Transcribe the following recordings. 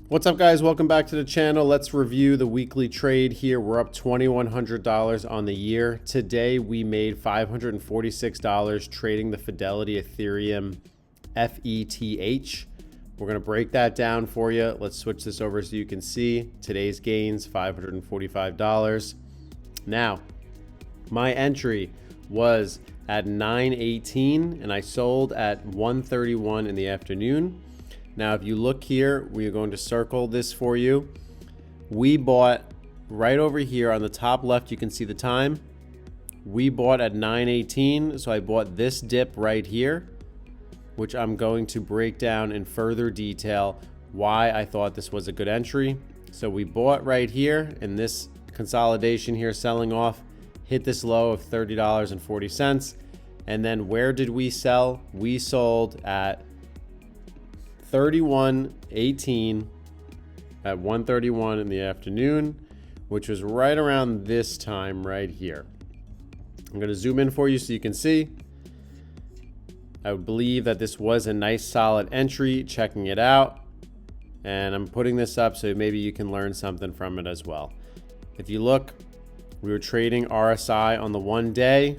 What's up, guys? Welcome back to the channel. Let's review the weekly trade here. We're up $2,100 on the year. Today we made $546 trading the Fidelity Ethereum FETH. We're going to break that down for you. Let's switch this over so you can see today's gains, $545. Now, my entry was at 9:18 and I sold at 1:31 in the afternoon. Now, if you look here, we are going to circle this for you. We bought right over here on the top left. You can see the time. We bought at 9:18. So I bought this dip right here, which I'm going to break down in further detail why I thought this was a good entry. So we bought right here in this consolidation here, selling off, hit this low of $30.40. And then where did we sell? We sold at 31.18 at 1:31 in the afternoon, which was right around this time right here. I'm going to zoom in for you so you can see. I would believe that this was a nice solid entry, checking it out, and I'm putting this up so maybe you can learn something from it as well. If you look, we were trading RSI on the 1 day.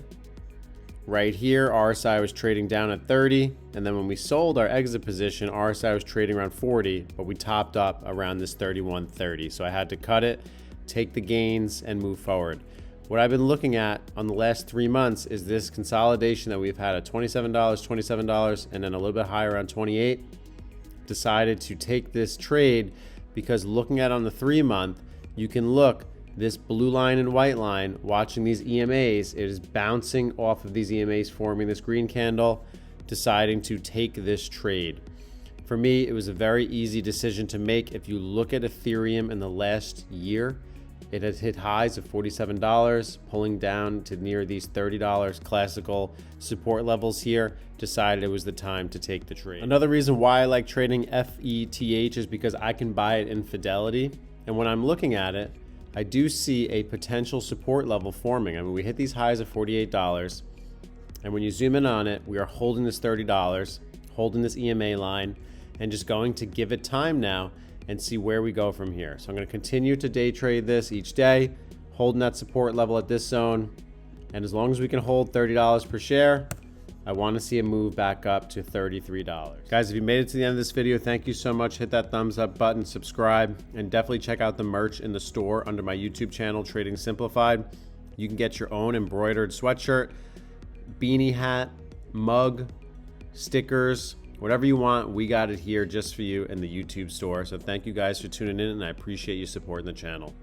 Right here, RSI was trading down at 30, and then when we sold our exit position, RSI was trading around 40, but we topped up around this 31.30. So I had to cut it, take the gains, and move forward. What I've been looking at on the last 3 months is this consolidation that we've had at $27, $27, and then a little bit higher around 28. Decided to take this trade because looking at on the 3 month, you can look this blue line and white line, watching these EMAs, it is bouncing off of these EMAs, forming this green candle, deciding to take this trade. For me, it was a very easy decision to make. If you look at Ethereum in the last year, it has hit highs of $47, pulling down to near these $30 classical support levels here. Decided it was the time to take the trade. Another reason why I like trading FETH is because I can buy it in Fidelity. And when I'm looking at it, I do see a potential support level forming. I mean, we hit these highs of $48, and when you zoom in on it, we are holding this $30, holding this EMA line, and just going to give it time now and see where we go from here. So I'm going to continue to day trade this each day, holding that support level at this zone, and as long as we can hold $30 per share, I want to see a move back up to $33. Guys, if you made it to the end of this video, thank you so much. Hit that thumbs up button, subscribe, and definitely check out the merch in the store under my YouTube channel, Trading Simplified. You can get your own embroidered sweatshirt, beanie hat, mug, stickers, whatever you want. We got it here just for you in the YouTube store. So thank you guys for tuning in, and I appreciate you supporting the channel.